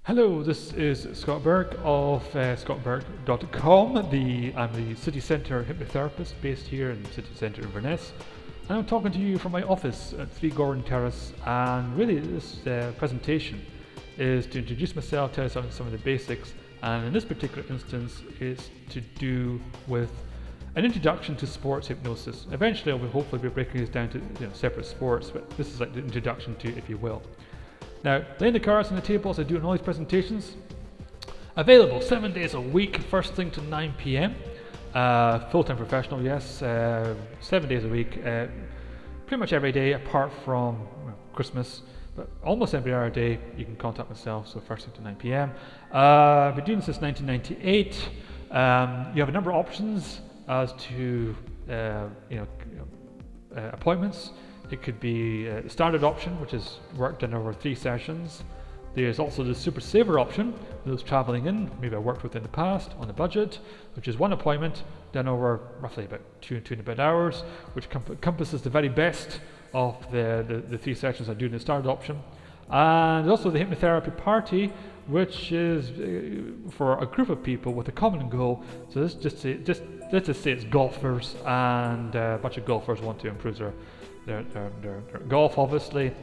Hello, this is Scott Burke of scottburke.com. I'm the city centre hypnotherapist based here in the city centre in Inverness. And I'm talking to you from my office at 3 Gordon Terrace. And really, this presentation is to introduce myself, tell you some of the basics. And in this particular instance, it's to do with an introduction to sports hypnosis. Eventually, I will hopefully be breaking this down to separate sports, but this is like the introduction to it, if you will. Now, laying the cards on the table as I do in all these presentations. Available 7 days a week, first thing to 9 p.m. Full-time professional, yes. 7 days a week, pretty much every day apart from Christmas, but almost every other day you can contact myself. So first thing to 9 p.m. I've been doing this since 1998. You have a number of options as to appointments. It could be the standard option, which is worked in over 3 sessions. There's also the super saver option, those travelling in, maybe I worked with in the past on a budget, which is 1 appointment done over roughly about 2 and a bit hours, which encompasses the very best of the 3 sessions I do in the standard option. And also the hypnotherapy party, which is for a group of people with a common goal. So let's just say it's golfers, and a bunch of golfers want to improve their golf. Obviously,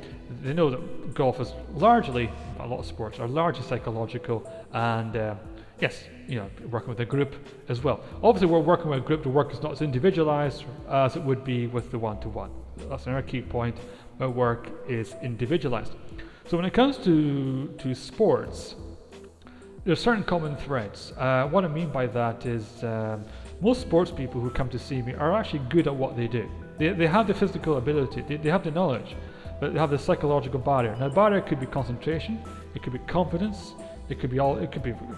they know that golf is largely, a lot of sports are largely psychological, and yes, working with a group as well. Obviously, we're working with a group. The work is not as individualized as it would be with the one-to-one. That's another key point. My work is individualized. So when it comes to sports, there's certain common threads. What I mean by that is most sports people who come to see me are actually good at what they do. They have the physical ability, they have the knowledge, but they have the psychological barrier. Now, the barrier could be concentration, it could be confidence, it could be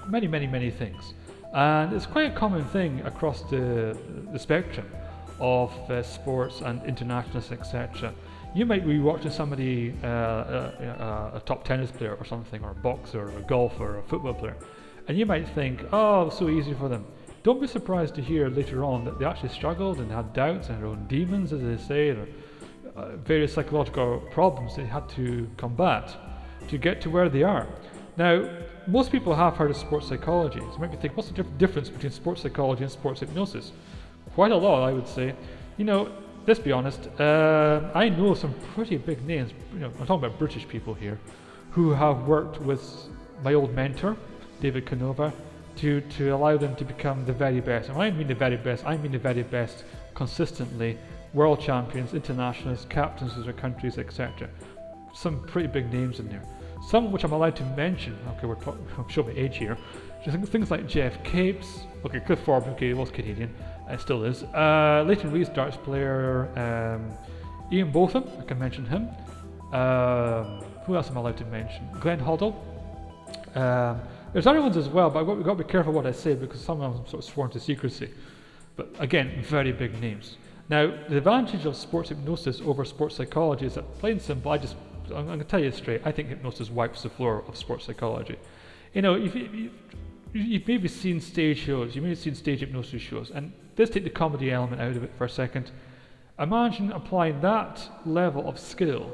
many things. And it's quite a common thing across the spectrum of sports and internationalists, etc. You might be watching somebody, a top tennis player or something, or a boxer, or a golfer, or a football player, and you might think, oh, it's so easy for them. Don't be surprised to hear later on that they actually struggled and had doubts and their own demons, as they say, or various psychological problems they had to combat to get to where they are. Now, most people have heard of sports psychology. So you might be thinking, what's the difference between sports psychology and sports hypnosis? Quite a lot, I would say. Let's be honest, I know some pretty big names, I'm talking about British people here, who have worked with my old mentor, David Canova, to allow them to become the very best. And when I mean the very best, I mean the very best consistently, world champions, internationals, captains of their countries, etc. Some pretty big names in there. Some which I'm allowed to mention, okay, I'm showing my age here, things like Jeff Capes, okay, Cliff Forbes, okay, he was Canadian, still is, Leighton Reed's darts player, Ian Botham, I can mention him, who else am I allowed to mention? Glenn Hoddle. There's other ones as well, but we've got to be careful what I say because some of them sort of sworn to secrecy. But again, very big names. Now, the advantage of sports hypnosis over sports psychology is that, plain and simple, I'm going to tell you straight, I think hypnosis wipes the floor of sports psychology. You've maybe seen stage shows, you've maybe seen stage hypnosis shows, and let's take the comedy element out of it for a second. Imagine applying that level of skill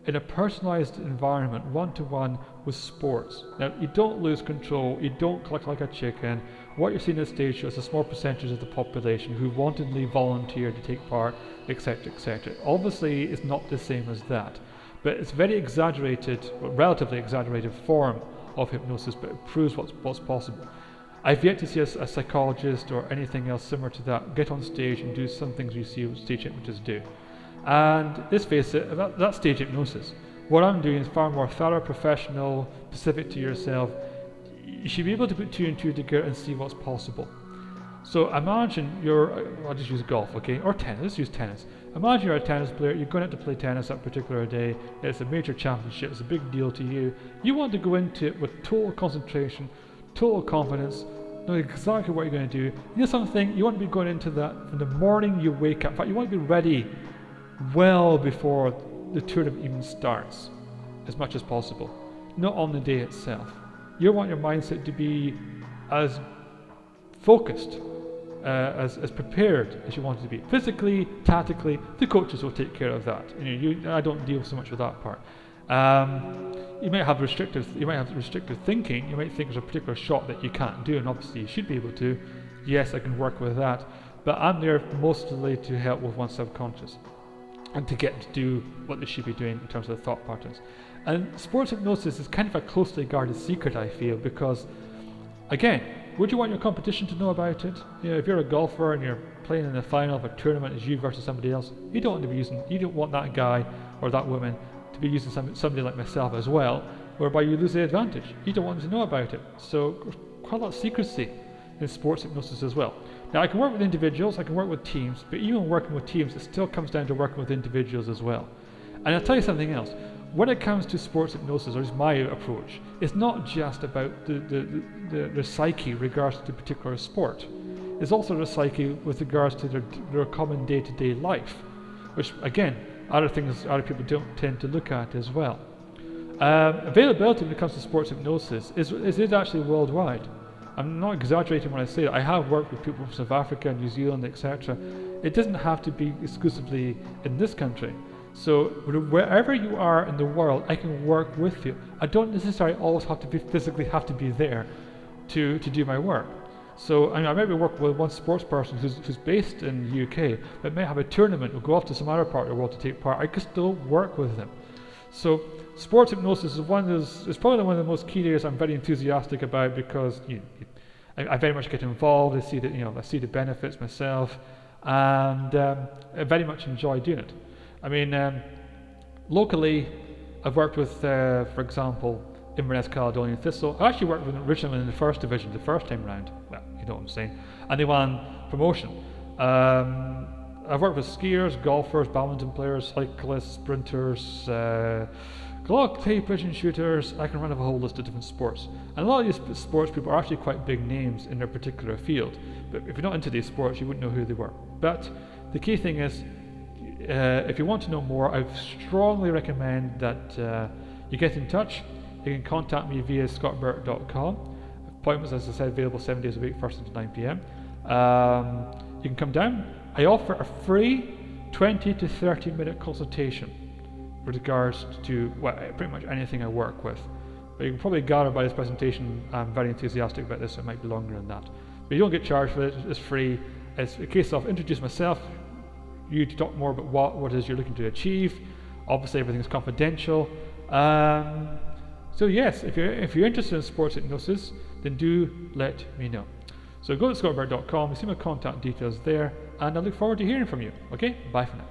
in a personalized environment, one-to-one with sports. Now, you don't lose control, you don't click like a chicken. What you're seeing at stage show is a small percentage of the population who wantonly volunteer to take part, etc., etc. Obviously, it's not the same as that, but it's very exaggerated, relatively exaggerated form of hypnosis, but it proves what's possible. I've yet to see a psychologist or anything else similar to that get on stage and do some things you see stage hypnotists do. And let's face it, that's stage hypnosis. What I'm doing is far more thorough, professional, specific to yourself. You should be able to put 2 and 2 together and see what's possible. So imagine I'll just use golf, okay, or tennis, let's use tennis. Imagine you're a tennis player, you're going out to play tennis that particular day, it's a major championship, it's a big deal to you. You want to go into it with total concentration, total confidence, know exactly what you're going to do. Something, you want to be going into that from the morning you wake up. In fact, you want to be ready well before the tournament even starts, as much as possible, not on the day itself. You want your mindset to be as focused, as prepared as you want it to be. Physically, tactically, the coaches will take care of that. I don't deal so much with that part. You might have restrictive thinking. You might think there's a particular shot that you can't do, and obviously you should be able to. Yes, I can work with that, but I'm there mostly to help with one's subconscious and to get to do what they should be doing in terms of the thought patterns. And sports hypnosis is kind of a closely guarded secret, I feel, because again, would you want your competition to know about it? You know, if you're a golfer and you're playing in the final of a tournament, it's you versus somebody else. You don't want that guy or that woman to be using somebody like myself as well, whereby you lose the advantage. You don't want them to know about it. So quite a lot of secrecy in sports hypnosis as well. Now I can work with individuals, I can work with teams, but even working with teams, it still comes down to working with individuals as well. And I'll tell you something else. When it comes to sports hypnosis, or is my approach, it's not just about the psyche with regards to a particular sport. It's also the psyche with regards to their common day-to-day life, which again, other people don't tend to look at as well. Availability when it comes to sports hypnosis is actually worldwide. I'm not exaggerating when I say that. I have worked with people from South Africa, New Zealand, etc. It doesn't have to be exclusively in this country. So wherever you are in the world, I can work with you. I don't necessarily always have to physically be there to do my work. So I might be working with one sports person who's based in the UK, but may have a tournament or go off to some other part of the world to take part. I could still work with them. So sports hypnosis is probably one of the most key areas I'm very enthusiastic about, because I very much get involved. I see the benefits myself, and I very much enjoy doing it. I mean, locally, I've worked with, for example, Inverness Caledonian Thistle. I actually worked with Richmond in the first division the first time round. Well, you know what I'm saying. And they won promotion. I've worked with skiers, golfers, badminton players, cyclists, sprinters, clay pigeon shooters. I can run up a whole list of different sports. And a lot of these sports people are actually quite big names in their particular field. But if you're not into these sports, you wouldn't know who they were. But the key thing is, if you want to know more, I strongly recommend that you get in touch. You can contact me via scottburke.com. Appointments, as I said, available 7 days a week, 1 to 9 p.m. You can come down. I offer a free 20 to 30 minute consultation with regards to pretty much anything I work with. But you can probably gather by this presentation, I'm very enthusiastic about this, so it might be longer than that. But you don't get charged for it, it's free. It's a case of introduce myself, you to talk more about what it is you're looking to achieve. Obviously everything is confidential. So yes, if you're interested in sports hypnosis, then do let me know. So go to scottburke.com, you see my contact details there, and I look forward to hearing from you. Okay, bye for now.